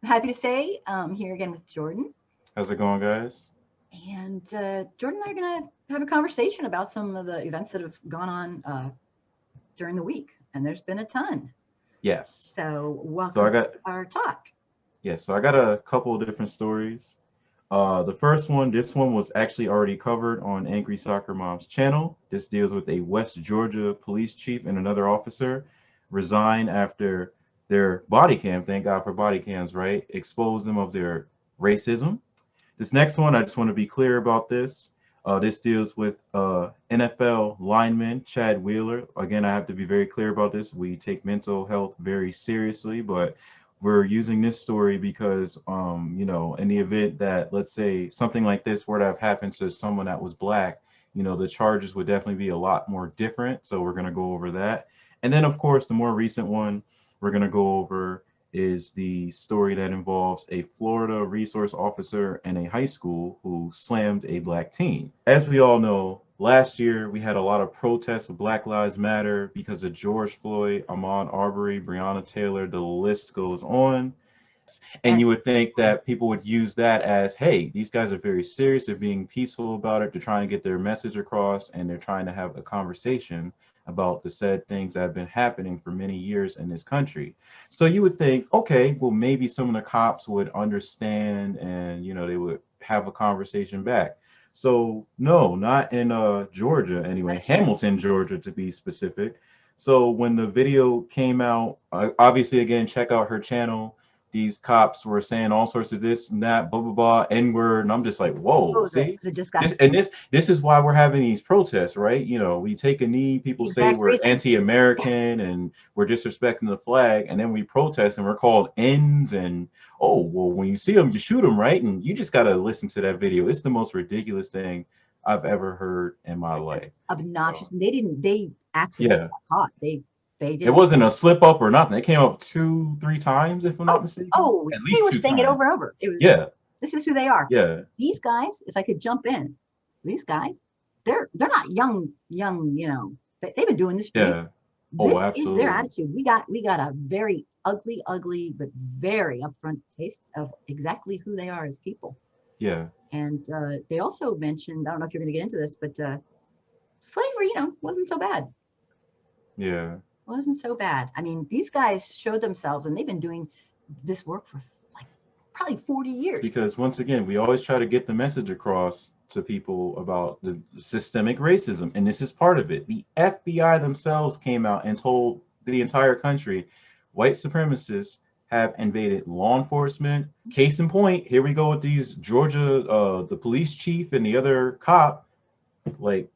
I'm happy to say I'm here again with Jordan. How's it going, guys? And Jordan and I are going to have a conversation about some of the events that have gone on during the week. And there's been a ton. Yes. So So welcome I to got our talk. so I got a couple of different stories. The first one, this one was actually already covered on Angry Soccer Mom's channel. This deals with a West Georgia police chief and another officer resign after their body cam, thank God for body cams, right? Exposed them of their racism. This next one, I just want to be clear about this. This deals with NFL lineman Chad Wheeler. Again, I have to be very clear about this. We take mental health very seriously, but we're using this story because, in the event that, let's say, something like this were to have happened to someone that was black, the charges would definitely be a lot more different. So we're going to go over that. And then, of course, the more recent one we're going to go over is the story that involves a Florida resource officer in a high school who slammed a black teen. As we all know, last year we had a lot of protests with Black Lives Matter because of George Floyd, Ahmaud Arbery, Breonna Taylor, the list goes on. And And you would think that people would use that as, hey, these guys are very serious, they're being peaceful about it, they're trying to get their message across, and they're trying to have a conversation about the said things that have been happening for many years in this country. So you would think, okay, well, maybe some of the cops would understand and, they would have a conversation back. So no, not in Georgia anyway, that's true. Hamilton, Georgia to be specific. So when the video came out, obviously, again, check out her channel. These cops were saying all sorts of this and that, blah blah blah, N word, and I'm just like, What whoa, was it? see, Was it this disgusting? and this is why we're having these protests, right? We take a knee, The people say exact we're reason. anti-American and we're disrespecting the flag, and then we protest and we're called N's and oh well, when you see them, you shoot them, right? And you just gotta listen to that video. It's the most ridiculous thing I've ever heard in my life. Obnoxious. So And they accidentally yeah, got caught. They it didn't. wasn't a slip up or nothing. It came up two, three times, if I'm not Oh, mistaken, oh, at they least were two saying it over and times. over. It was, Yeah. this is who they are. Yeah, These guys, if I could jump in, these guys, they're not young, they've been doing this for years. yeah. This Oh, is their absolutely. attitude. We got a very ugly, but very upfront taste of exactly who they are as people. Yeah, And they also mentioned, I don't know if you're going to get into this, but slavery, wasn't so bad. yeah. Wasn't so bad. I mean, these guys showed themselves, and they've been doing this work for like probably 40 years. Because once again, we always try to get the message across to people about the systemic racism, and this is part of it. The FBI themselves came out and told the entire country white supremacists have invaded law enforcement. Case in point, here we go with these Georgia, the police chief and the other cop, like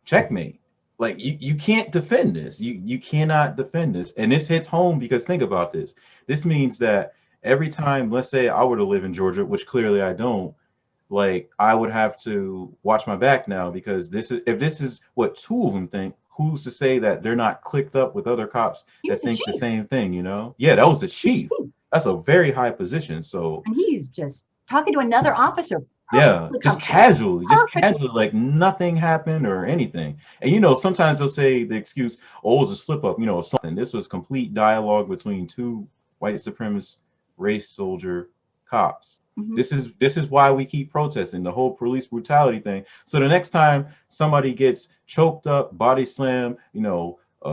checkmate. Like you can't defend this. You cannot defend this. And this hits home because think about this. This means that every time, let's say I were to live in Georgia, which clearly I don't, like I would have to watch my back now because this is if this is what two of them think, who's to say that they're not clicked up with other cops He was that the think the chief. same thing? Yeah, that was the He was chief. the chief. That's a very high position. So And he's just talking to another officer, yeah, perfectly comfortable. just Perfectly. casually, like nothing happened or anything. And sometimes they'll say the excuse, "Oh, it was a slip up," or something. This was complete dialogue between two white supremacist race soldier cops. Hmm. This is why we keep protesting the whole police brutality thing. So the next time somebody gets choked up, body slammed,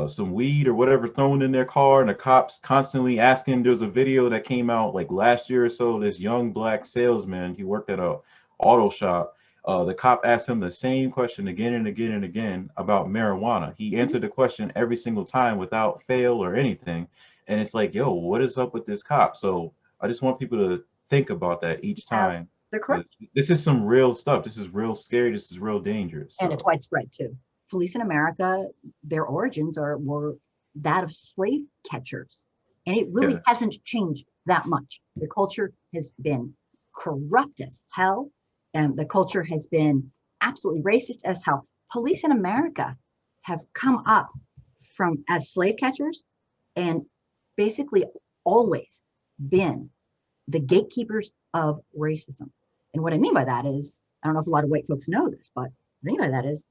some weed or whatever thrown in their car, and the cops constantly asking. There's a video that came out like last year or so. This young black salesman, he worked at a auto shop. The cop asked him the same question again and again and again about marijuana. He Hmm. answered the question every single time without fail or anything. And it's like, yo, what is up with this cop? So I just want people to think about that each Have time. they're 'Cause correct, this is some real stuff. This is real scary. This is real dangerous. and it's So widespread too. Police in America, their origins were that of slave catchers, and it really yeah, hasn't changed that much. The culture has been corrupt as hell, and the culture has been absolutely racist as hell. Police in America have come up from as slave catchers and basically always been the gatekeepers of racism. And what I mean by that is, I don't know if a lot of white folks know this, but what I mean by that is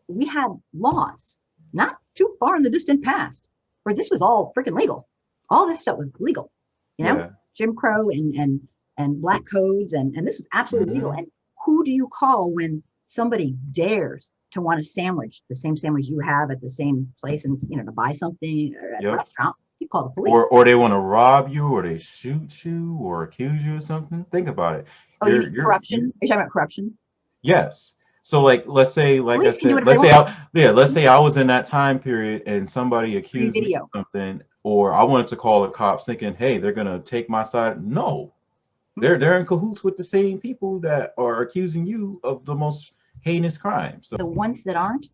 we had laws not too far in the distant past where this was all freaking legal. All this stuff was legal, you know? yeah, Jim Crow and black codes, and this was absolutely legal. Mhm. And who do you call when somebody dares to want a sandwich, the same sandwich you have at the same place, and to buy something or at a Yep. restaurant? You call the police. Or they want to rob you, or they shoot you, or accuse you of something. Think about it. Oh, you mean You corruption? Are you talking about corruption? yes. So like let's say, like I Police can do said, whatever they want. let's say I was in that time period and somebody Free accused me video. of something, or I wanted to call the cops thinking, hey, they're gonna take my side. No, they're in cahoots with the same people that are accusing you of the most heinous crime. So The ones that aren't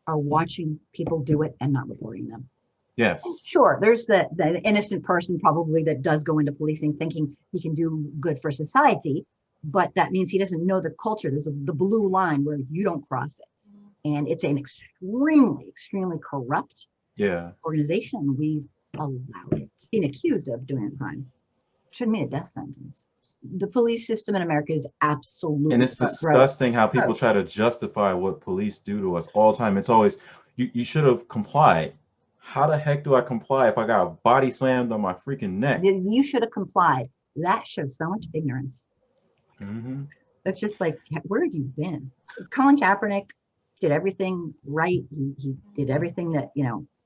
are watching people do it and not reporting them. yes. Sure, there's the innocent person probably that does go into policing thinking he can do good for society, but that means he doesn't know the culture. There's the blue line where you don't cross it. And it's an extremely, extremely corrupt Yeah. organization. We've allowed it. Being accused of doing a crime shouldn't mean a death sentence. The police system in America is absolutely And it's disgusting how people try to justify what police do to us all the time. It's always, you should have complied. How the heck do I comply if I got body slammed on my freaking neck? You should have complied. That shows so much ignorance. Mm-hmm. It's just like, where have you been? Colin Kaepernick did everything right. He did everything that,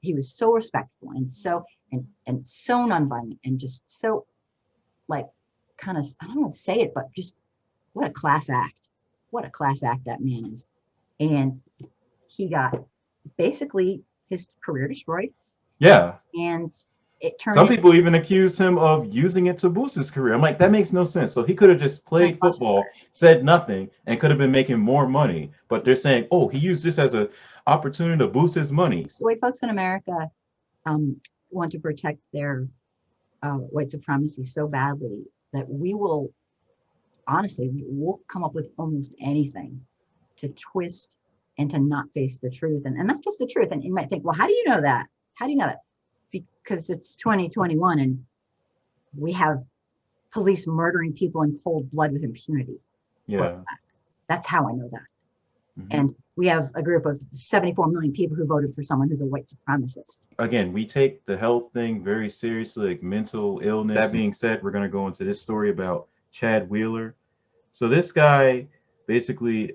he was so respectful and so nonviolent and just so like kind of, I don't want to say it, but just what a class act. What a class act that man is. And he got basically his career destroyed. Yeah. And it turned Some people even accused him of using it to boost his career. I'm like, that makes no sense. So he could have just played football, said nothing, and could have been making more money. But they're saying, oh, he used this as an opportunity to boost his money. The way folks in America want to protect their white supremacy so badly that we'll come up with almost anything to twist and to not face the truth. And that's just the truth. And you might think, well, how do you know that? How do you know that? Because it's 2021 and we have police murdering people in cold blood with impunity. Yeah. That's how I know that. Mm-hmm. And we have a group of 74 million people who voted for someone who's a white supremacist. Again, we take the health thing very seriously, like mental illness. That being said, we're going to go into this story about Chad Wheeler. So this guy basically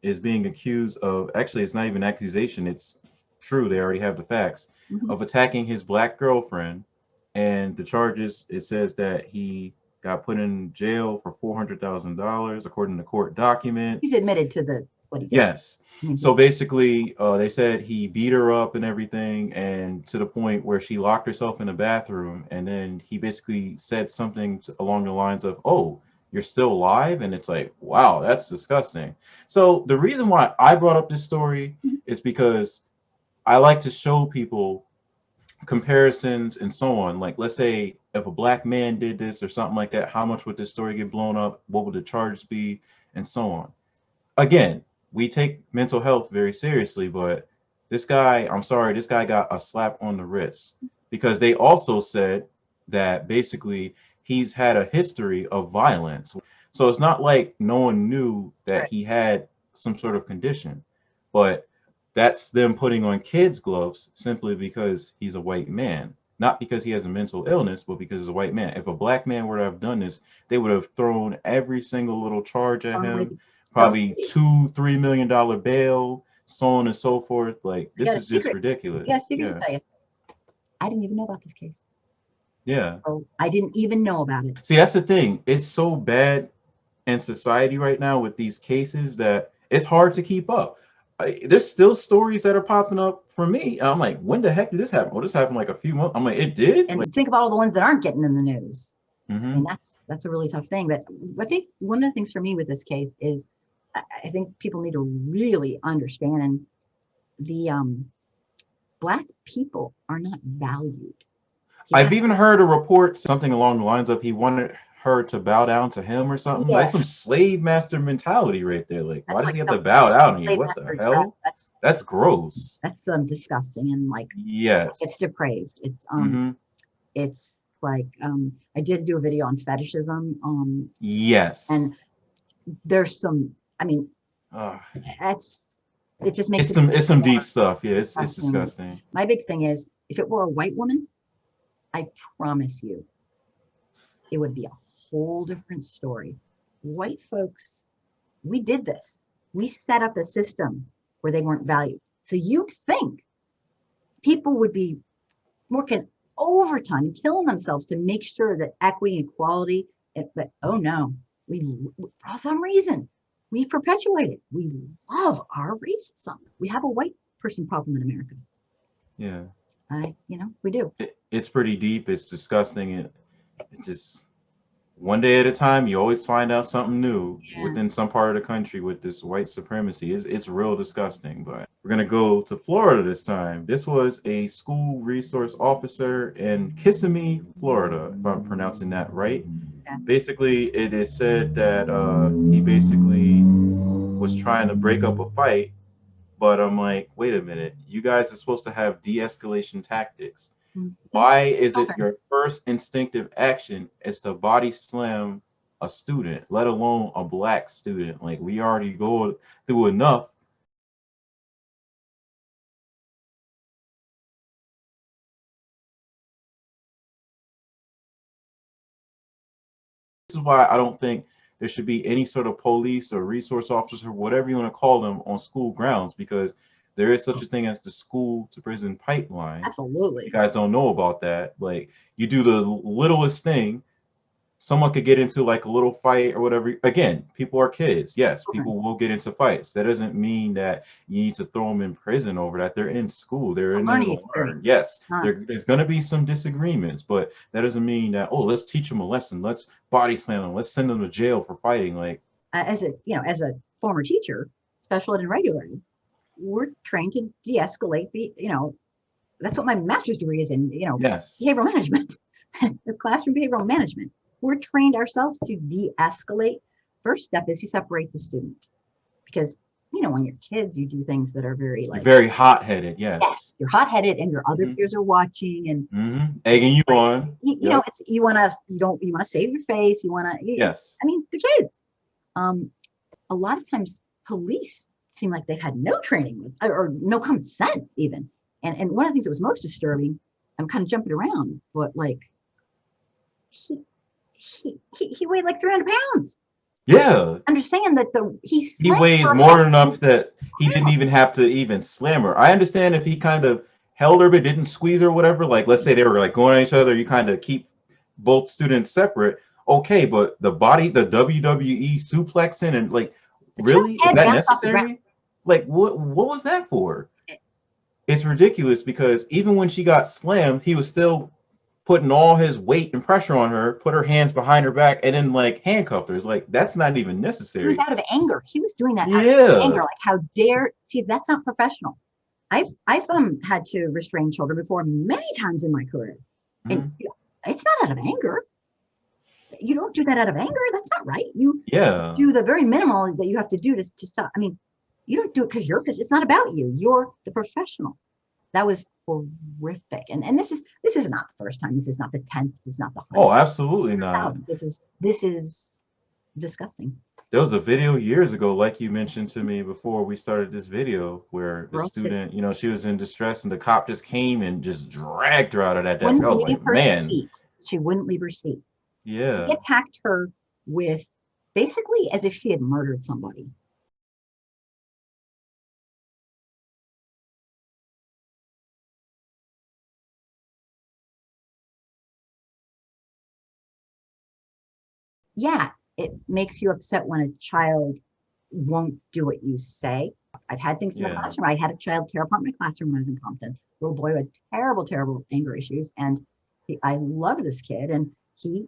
is being accused of, actually, it's not even an accusation. It's true. They already have the facts of attacking his black girlfriend. And the charges, it says that he got put in jail for $400,000, according to court documents. He's admitted to what he did. Yes. So basically, they said he beat her up and everything, and to the point where she locked herself in the bathroom. And then he basically said something along the lines of, oh, you're still alive? And it's like, wow, that's disgusting. So the reason why I brought up this story is because I like to show people comparisons and so on. Like, let's say if a black man did this or something like that, how much would this story get blown up? What would the charges be? And so on. Again, we take mental health very seriously, but this guy, I'm sorry, this guy got a slap on the wrist because they also said that basically he's had a history of violence. So it's not like no one knew that he had some sort of condition, but that's them putting on kids' gloves simply because he's a white man. Not because he has a mental illness, but because he's a white man. If a black man were to have done this, they would have thrown every single little charge at him, probably $2-3 million bail, so on and so forth. Like, this is just ridiculous. Yes, I didn't even know about this case. Yeah. Oh, I didn't even know about it. See, that's the thing. It's so bad in society right now with these cases that it's hard to keep up. There's still stories that are popping up for me. I'm like, when the heck did this happen? Well, this happened like a few months. I'm like, it did? And think about all the ones that aren't getting in the news. Mm-hmm. And that's a really tough thing. But I think one of the things for me with this case is I think people need to really understand the black people are not valued. I've even heard a report, something along the lines of he wanted her to bow down to him or something. Like some slave master mentality right there. Like, why does he have to bow down to you? What the hell? That's gross. That's disgusting and like, yes, it's depraved. It's it's like I did do a video on fetishism. Yes, and there's some. I mean, it just makes it's some deep stuff. Yeah, it's disgusting. My big thing is, if it were a white woman, I promise you, it would be a whole different story. White folks, we did this. We set up a system where they weren't valued. So you'd think people would be working overtime, killing themselves to make sure that equity and equality, but oh no, we, for some reason, we perpetuate it. We love our racism. We have a white person problem in America. Yeah. We do. It's pretty deep. It's disgusting. It's just one day at a time. You always find out something new within some part of the country with this white supremacy. It's real disgusting. But we're gonna go to Florida this time. This was a school resource officer in Kissimmee, Florida, if I'm pronouncing that right. Yeah. Basically, it is said that he basically was trying to break up a fight. But I'm like, wait a minute, you guys are supposed to have de-escalation tactics. Why is it your first instinctive action is to body slam a student, let alone a black student? Like, we already go through enough. This is why I don't think there should be any sort of police or resource officer, whatever you want to call them, on school grounds, because there is such a thing as the school to prison pipeline. Absolutely. You guys don't know about that. Like, you do the littlest thing, someone could get into like a little fight or whatever. Again, people are kids. Yes, people will get into fights. That doesn't mean that you need to throw them in prison over that. They're in school. They're in there to learn. Yes, there's going to be some disagreements, but that doesn't mean that, oh, let's teach them a lesson. Let's body slam them. Let's send them to jail for fighting. Like, as a former teacher, special ed and regular ed, we're trained to de-escalate that's what my master's degree is in, behavioral management, the classroom behavioral management. We're trained ourselves to de-escalate. First step is you separate the student, because when you're kids, you do things that are very very hot-headed. Yes, you're hot-headed, and your other peers are watching and egging you on. You want to save your face. You want to. Yes. I mean, the kids. A lot of times, police seem like they had no training or no common sense even. And one of the things that was most disturbing, I'm kind of jumping around, but like he weighed like 300 pounds. Yeah. Understand that he weighs more than enough that he didn't even have to even slam her. I understand if he kind of held her but didn't squeeze her or whatever, like let's say they were like going at each other, you kind of keep both students separate. Okay, but the WWE suplexing and like, really? Is that necessary? Like, what was that for? It's ridiculous, because even when she got slammed, he was still putting all his weight and pressure on her, put her hands behind her back, and then like handcuffed her. It's like, that's not even necessary. He was out of anger. He was doing that out of anger. Like, how dare, see, that's not professional. I've had to restrain children before many times in my career. And it's not out of anger. You don't do that out of anger. That's not right. You do the very minimal that you have to do to stop. I mean, you don't do it because you're pissed. It's not about you. You're the professional. That was horrific. And this is not the first time. This is not the 10th. This is not the 100th. Oh, absolutely not. This is disgusting. There was a video years ago, like you mentioned to me before we started this video, where the student, she was in distress and the cop just came and just dragged her out of that desk. I was like, man. She wouldn't leave her seat. Yeah. He attacked her with basically as if she had murdered somebody. Yeah, it makes you upset when a child won't do what you say. I've had things in the classroom. I had a child tear apart my classroom when I was in Compton. Little boy who had terrible, terrible anger issues. And I loved this kid. And he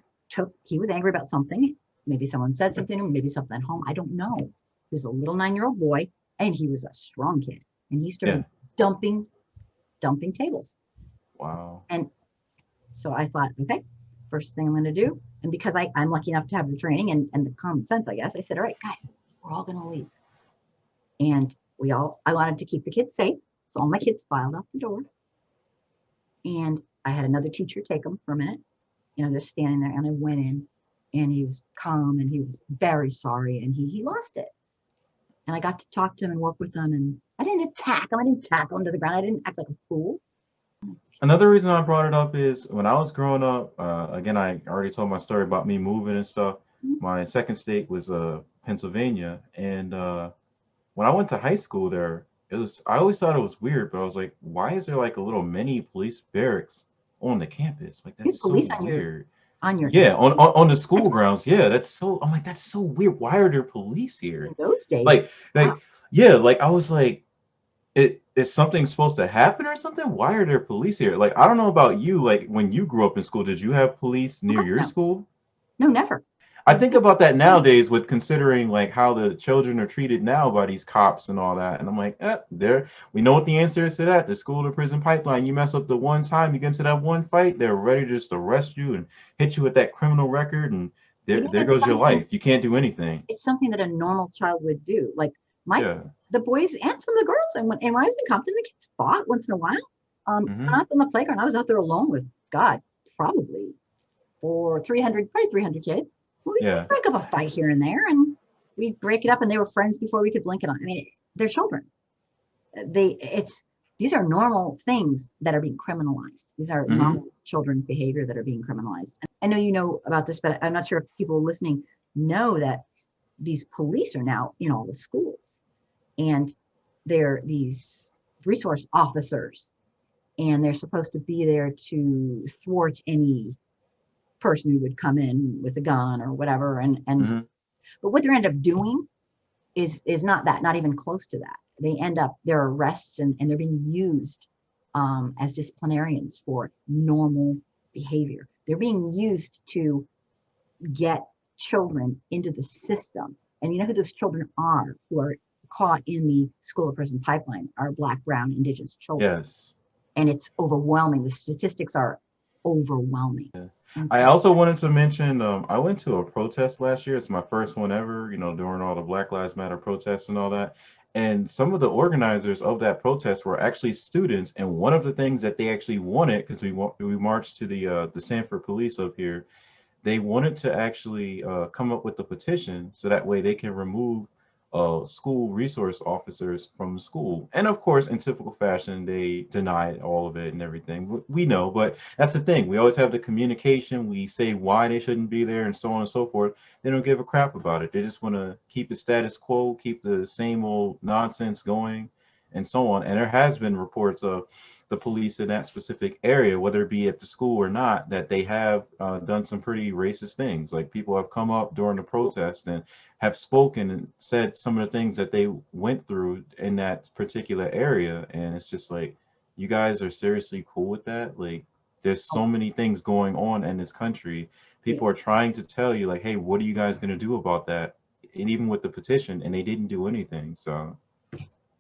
was angry about something. Maybe someone said something to him, maybe something at home. I don't know. He was a little 9-year-old boy, and he was a strong kid. And he started dumping tables. Wow. And so I thought, okay, first thing I'm going to do. And because I'm lucky enough to have the training and the common sense, I guess, I said, all right, guys, we're all going to leave. And I wanted to keep the kids safe. So all my kids filed out the door. And I had another teacher take them for a minute. Just standing there. And I went in, and he was calm, and he was very sorry. And he lost it. And I got to talk to him and work with him. And I didn't attack him. I didn't tackle him to the ground. I didn't act like a fool. Another reason I brought it up is when I was growing up, again, I already told my story about me moving and stuff. Mhm. My second state was Pennsylvania, and when I went to high school there, I always thought it was weird, but I was like, why is there like a little mini police barracks on the campus? Like You that's have so police weird. on your Yeah, on the that's school grounds. Yeah, that's so. I'm like, that's so weird. Why are there police in here? those days. Like, Wow. like, yeah, like I was like, is something supposed to happen or something? Why are there police here? Like, I don't know about you. Like, when you grew up in school, did you have police Oh near God, your no, school? no, never. I think about that nowadays with considering like how the children are treated now by these cops and all that. And I'm like, there we know what the answer is to that. The school to prison pipeline. You mess up the one time, you get into that one fight, they're ready to just arrest you and hit you with that criminal record, and You know, there goes your life. You can't do anything. it's something that a normal child would do. Like my Yeah. the boys and some of the girls, and when I was in Compton, the kids fought once in a while. Hmm. When I was on the playground, I was out there alone with God, probably for 300, probably 300 kids. We Yeah. break up a fight here and there, and we break it up, and they were friends before we could blink it on. I mean, they're children. It's these are normal things that are being criminalized. These are Hmm. normal children's behavior that are being criminalized. I know you know about this, but I'm not sure if people listening know that these police are now in all the schools, and they're these resource officers, and they're supposed to be there to thwart any person who would come in with a gun or whatever. And Hmm. but what they end up doing is not that, not even close to that. They end up their arrests, and they're being used as disciplinarians for normal behavior. They're being used to get children into the system. And you know who those children are who are caught in the school to prison pipeline are Black, brown, indigenous children. Yes. And it's overwhelming. The statistics are overwhelming. And I so, also wanted to mention, I went to a protest last year. It's my first one ever, during all the Black Lives Matter protests and all that. And some of the organizers of that protest were actually students. And one of the things that they actually wanted, because we marched to the Sanford Police up here, they wanted to actually come up with a petition so that way they can remove school resource officers from the school. And of course, in typical fashion, they denied all of it and everything. We know, but that's the thing. We always have the communication. We say why they shouldn't be there and so on and so forth. They don't give a crap about it. They just want to keep the status quo, keep the same old nonsense going, and so on. And there has been reports of the police in that specific area, whether it be at the school or not, that they have done some pretty racist things. Like people have come up during the protest and have spoken and said some of the things that they went through in that particular area. And it's just like, you guys are seriously cool with that? Like, there's so many things going on in this country. yeah, People are trying to tell you, like, hey, what are you guys going to do about that? And even with the petition, and they didn't do anything. So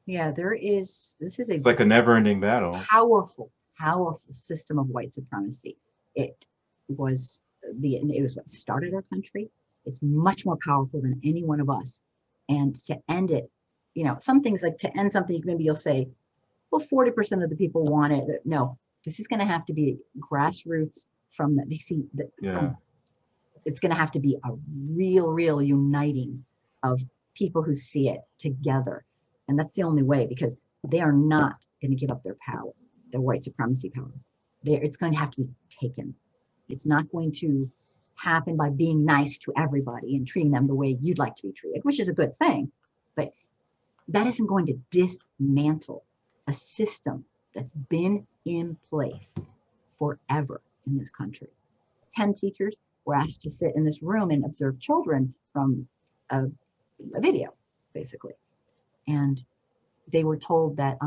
yeah, this is a it's like a never ending battle. powerful, powerful system of white supremacy. It was it was what started our country. It's much more powerful than any one of us. And to end it, some things like to end something, maybe you'll say, well, 40% of the people want it. No, this is going to have to be grassroots from the, you see, Yeah. from, it's going to have to be a real uniting of people who see it together. And that's the only way, because they are not going to give up their power, their white supremacy power. It's going to have to be taken. It's not going to happen by being nice to everybody and treating them the way you'd like to be treated, which is a good thing. But that isn't going to dismantle a system that's been in place forever in this country. 10 teachers were asked to sit in this room and observe children from a video, basically. And they were told that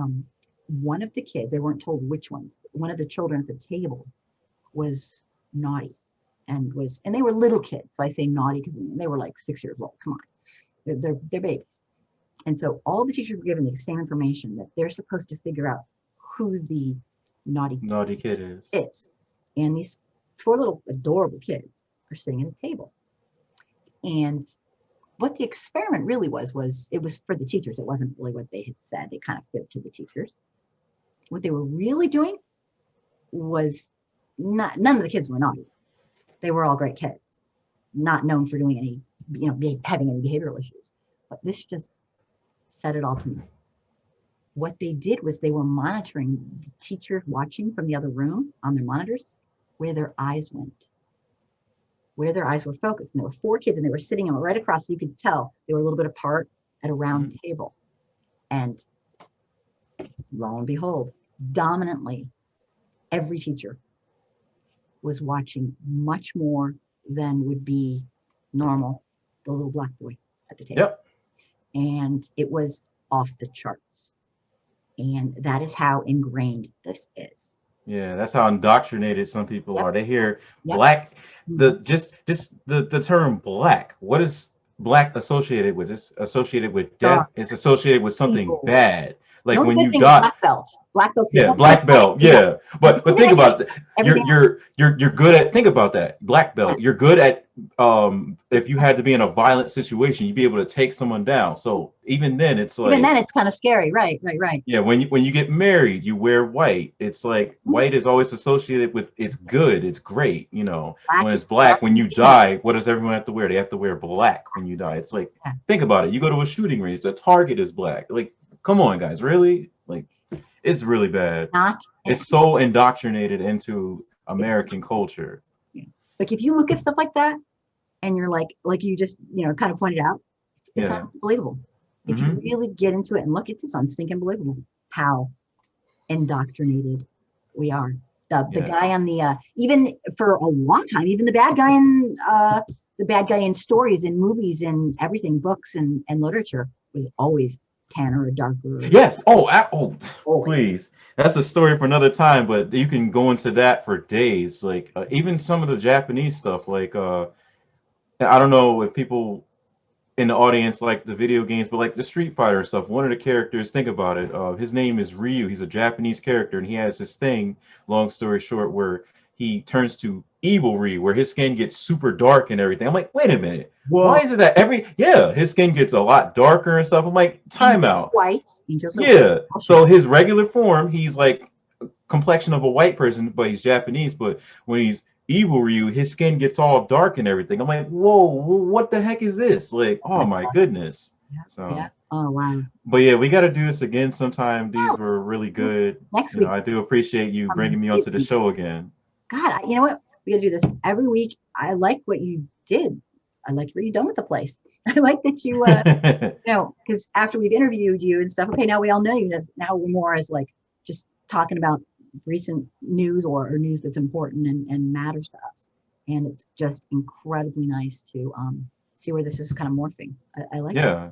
one of the kids, they weren't told which ones, one of the children at the table was naughty and they were little kids. So I say naughty because they were like 6 years old. Come on, they're babies. And so all the teachers were given the same information that they're supposed to figure out who the naughty Naughty kid is. is. And these four little adorable kids are sitting at a table. And what the experiment really was it was for the teachers. It wasn't really what they had said. It kind of fit to the teachers. What they were really doing was none of the kids were naughty. They were all great kids, not known for doing any, having any behavioral issues. But this just said it all to me. what they did was they were monitoring the teacher watching from the other room on their monitors, where their eyes went, where their eyes were focused. And there were 4 kids and they were sitting right across. So you could tell they were a little bit apart at a round table. And lo and behold, dominantly, every teacher was watching much more than would be normal, the little black boy at the table. Yep. And it was off the charts. And that is how ingrained this is. Yeah, that's how indoctrinated some people are. They hear Yep. black, the term black. What is black associated with? It's associated with death. Dark. It's associated with something Evil. bad. Like The only when good you thing is die. black belts. Black belts. Yeah, black belt. Yeah, but think about it. Everything You're good at. Think about that. Black belt. You're good at. If you had to be in a violent situation, you'd be able to take someone down. So even then, it's like. Even then, it's kind of scary. Right. Yeah, when you get married, you wear white. It's like white is always associated with it's good, it's great. You know, Black when it's is black, when you black. die, what does everyone have to wear? They have to wear black when you die. It's like, think about it. You go to a shooting range, the target is black. Like, come on, guys, really? Like, it's really bad. It's so indoctrinated into American culture. Like if you look at stuff like that, and you're like you just kind of pointed out, it's unbelievable. If you really get into it and look, it's unstinking believable how indoctrinated we are. The guy on the even for a long time, even the bad guy in stories and movies and everything, books and literature was always tanner or darker. Yes. Oh, please. That's a story for another time, but you can go into that for days. Like even some of the Japanese stuff, like I don't know if people in the audience like the video games, but like the Street Fighter stuff, one of the characters, think about it, his name is Ryu. He's a Japanese character, and he has this thing, long story short, where he turns to evil Ryu, where his skin gets super dark and everything. I'm like, wait a minute. Whoa. Why is it that his skin gets a lot darker and stuff? I'm like, time out. White. Yeah. So his regular form, he's like complexion of a white person, but he's Japanese. But when he's evil Ryu, his skin gets all dark and everything. I'm like, whoa, what the heck is this? Like, oh my goodness. Oh wow. But yeah, we got to do this again sometime. These were really good. Next week. I do appreciate you bringing me onto the show again. God, you know what? We got to do this every week. I like what you did. I like what you've done with the place. I like that you, because after we've interviewed you and stuff, okay, now we all know you. Now we're more as like just talking about recent news or news that's important and matters to us. And it's just incredibly nice to see where this is kind of morphing. I like it. Yeah.